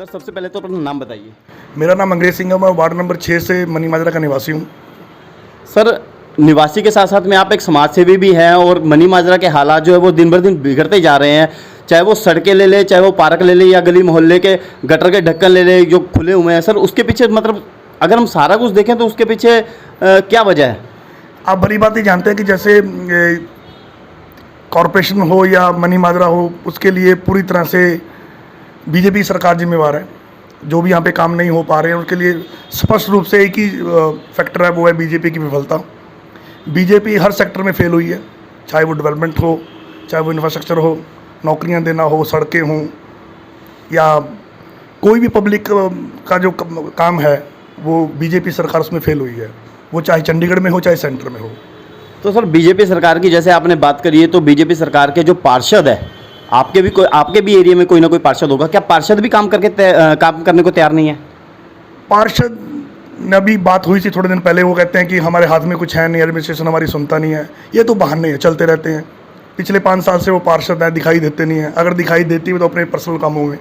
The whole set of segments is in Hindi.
सर सबसे पहले तो अपना नाम बताइए। मेरा नाम अंग्रेज सिंह है, मैं वार्ड नंबर 6 से मनी माजरा का निवासी हूँ। सर निवासी के साथ साथ में आप एक समाज सेवी भी हैं और मनी माजरा के हालात जो है वो दिन बर दिन बिगड़ते जा रहे हैं, चाहे वो सड़कें ले ले, चाहे वो पार्क ले ले, या गली मोहल्ले के गटर के ढक्कन ले ले जो खुले हुए हैं। सर उसके पीछे मतलब अगर हम सारा कुछ देखें तो उसके पीछे क्या वजह है? आप बड़ी बात ही जानते हैं कि जैसे कॉरपोरेशन हो या मनी माजरा हो, उसके लिए पूरी तरह से बीजेपी सरकार जिम्मेवार है। जो भी यहाँ पे काम नहीं हो पा रहे हैं उसके लिए स्पष्ट रूप से एक ही फैक्टर है, वो है बीजेपी की विफलता। बीजेपी हर सेक्टर में फेल हुई है, चाहे वो डेवलपमेंट हो, चाहे वो इंफ्रास्ट्रक्चर हो, नौकरियां देना हो, सड़कें हों, या कोई भी पब्लिक का जो काम है वो बीजेपी सरकार उसमें फेल हुई है, वो चाहे चंडीगढ़ में हो चाहे सेंटर में हो। तो सर बीजेपी सरकार की जैसे आपने बात करी है, तो बीजेपी सरकार के जो पार्षद है, आपके भी एरिया में कोई ना कोई पार्षद होगा, क्या पार्षद भी काम करने को तैयार नहीं है? पार्षद ने अभी बात हुई थी थोड़े दिन पहले, वो कहते हैं कि हमारे हाथ में कुछ है नहीं, एडमिनिस्ट्रेशन हमारी सुनता नहीं है। ये तो बहाने हैं, चलते रहते हैं। पिछले 5 साल से वो पार्षद हैं, दिखाई देते नहीं हैं। अगर दिखाई देती है तो अपने पर्सनल कामों में।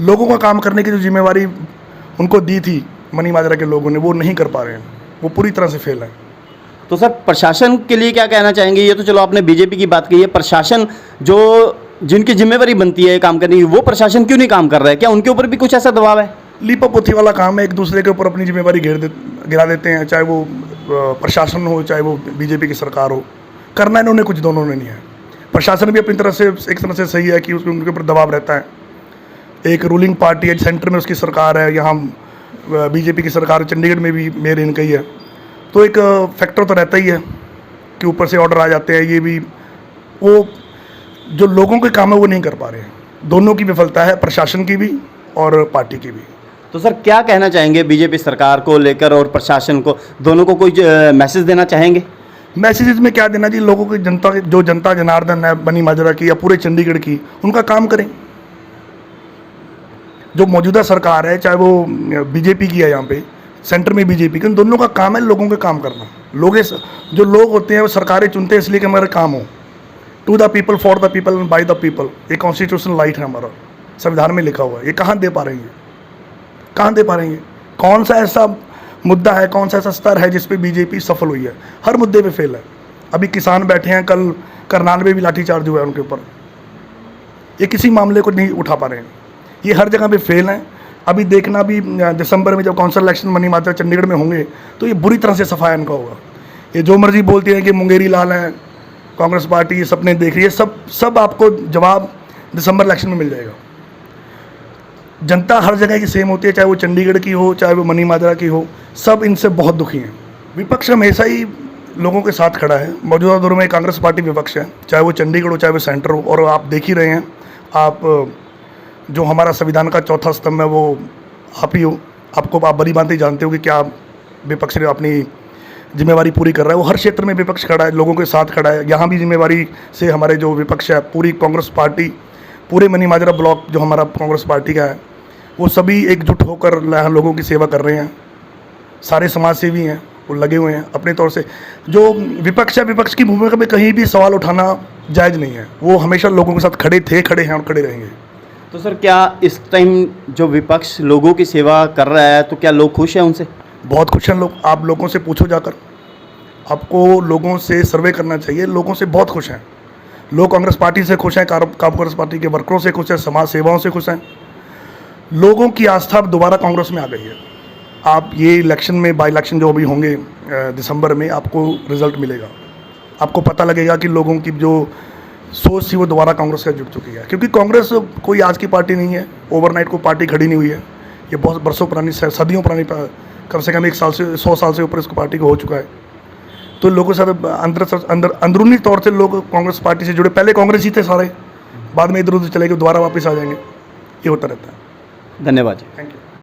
लोगों का काम करने की जो जिम्मेवारी उनको दी थी मनी माजरा के लोगों ने, वो नहीं कर पा रहे हैं, वो पूरी तरह से फेल है। तो सर प्रशासन के लिए क्या कहना चाहेंगे? ये तो चलो आपने बीजेपी की बात की है, प्रशासन जो जिनकी जिम्मेवारी बनती है काम करने की, वो प्रशासन क्यों नहीं काम कर रहा है? क्या उनके ऊपर भी कुछ ऐसा दबाव है? लीपा पोथी वाला काम है, एक दूसरे के ऊपर अपनी जिम्मेवारी गिरा देते हैं, चाहे वो प्रशासन हो चाहे वो बीजेपी की सरकार हो। करना इन्होंने कुछ दोनों ने नहीं है। प्रशासन भी अपनी तरह से एक तरह से सही है कि उनके ऊपर दबाव रहता है। एक रूलिंग पार्टी है, सेंटर में उसकी सरकार है, यहाँ बीजेपी की सरकार, चंडीगढ़ में भी मेयर इनका ही है, तो एक फैक्टर तो रहता ही है कि ऊपर से ऑर्डर आ जाते हैं। ये भी वो जो लोगों के काम है वो नहीं कर पा रहे हैं। दोनों की विफलता है, प्रशासन की भी और पार्टी की भी। तो सर क्या कहना चाहेंगे बीजेपी सरकार को लेकर और प्रशासन को, दोनों को कोई मैसेज देना चाहेंगे? मैसेजेस में क्या देना जी, लोगों की जनता जनार्दन है मनी माजरा की या पूरे चंडीगढ़ की, उनका काम करें। जो मौजूदा सरकार है, चाहे वो बीजेपी की है, यहाँ पे सेंटर में बीजेपी की, उन दोनों का काम है लोगों के काम करना। जो लोग होते हैं वो सरकारें चुनते हैं इसलिए कि हमारा काम हो, to the people, for the people, by the people. ये कॉन्स्टिट्यूशनल राइट है हमारा, संविधान में लिखा हुआ है। ये कहाँ दे पा रहे हैं? कहाँ दे पा रहे हैं? कौन सा ऐसा मुद्दा है, कौन सा ऐसा स्तर है जिस पे बीजेपी सफल हुई है? हर मुद्दे पे फेल है। अभी किसान बैठे हैं, कल करनाल में भी लाठीचार्ज हुआ है उनके ऊपर। ये किसी मामले को नहीं उठा पा रहे हैं, ये हर जगह पे फेल हैं। अभी देखना भी दिसंबर में जब काउंसिल इलेक्शन मनी माजरा चंडीगढ़ में होंगे तो ये बुरी तरह से सफाया इनका होगा। ये जो मर्जी बोलते हैं कि मुंगेरी लाल हैं, कांग्रेस पार्टी ये सपने देख रही है, सब आपको जवाब दिसंबर इलेक्शन में मिल जाएगा। जनता हर जगह की सेम होती है, चाहे वो चंडीगढ़ की हो चाहे वो मनी माजरा की हो, सब इनसे बहुत दुखी हैं। विपक्ष हमेशा ही लोगों के साथ खड़ा है। मौजूदा दौर में कांग्रेस पार्टी विपक्ष है, चाहे वो चंडीगढ़ हो चाहे वो सेंटर हो। और आप देख ही रहे हैं, आप जो हमारा संविधान का चौथा स्तंभ है वो आप ही हो। आप बड़ी बातें जानते हो कि क्या विपक्ष ने अपनी जिम्मेवारी पूरी कर रहा है। वो हर क्षेत्र में विपक्ष खड़ा है, लोगों के साथ खड़ा है। यहाँ भी जिम्मेवारी से हमारे जो विपक्ष है, पूरी कांग्रेस पार्टी, पूरे मनी माजरा ब्लॉक जो हमारा कांग्रेस पार्टी का है, वो सभी एकजुट होकर लोगों की सेवा कर रहे हैं। सारे समाज सेवी हैं, वो लगे हुए हैं अपने तौर से। जो विपक्ष है, विपक्ष की भूमिका में कहीं भी सवाल उठाना जायज़ नहीं है। वो हमेशा लोगों के साथ खड़े हैं और खड़े रहेंगे। तो सर क्या इस टाइम जो विपक्ष लोगों की सेवा कर रहा है, तो क्या लोग खुश हैं उनसे? बहुत खुश हैं लोग। आप लोगों से पूछो जाकर, आपको लोगों से सर्वे करना चाहिए। लोगों से बहुत खुश हैं लोग। कांग्रेस पार्टी से खुश हैं, कांग्रेस पार्टी के वर्करों से खुश हैं, समाज सेवाओं से खुश हैं। लोगों की आस्था अब दोबारा कांग्रेस में आ गई है। आप ये इलेक्शन में, बाई इलेक्शन जो अभी होंगे दिसंबर में, आपको रिजल्ट मिलेगा। आपको पता लगेगा कि लोगों की जो सोच थी वो दोबारा कांग्रेस का जुट चुकी है। क्योंकि कांग्रेस कोई आज की पार्टी नहीं है, ओवरनाइट को पार्टी खड़ी नहीं हुई है। ये बहुत बरसों पुरानी, सदियों पुरानी, कम से कम 100 साल से ऊपर इस पार्टी को हो चुका है। तो लोगों से अंदरूनी तौर से लोग कांग्रेस पार्टी से जुड़े। पहले कांग्रेस ही थे सारे, बाद में इधर उधर चले गए, दोबारा वापस आ जाएंगे। ये होता रहता है। धन्यवाद। Thank you.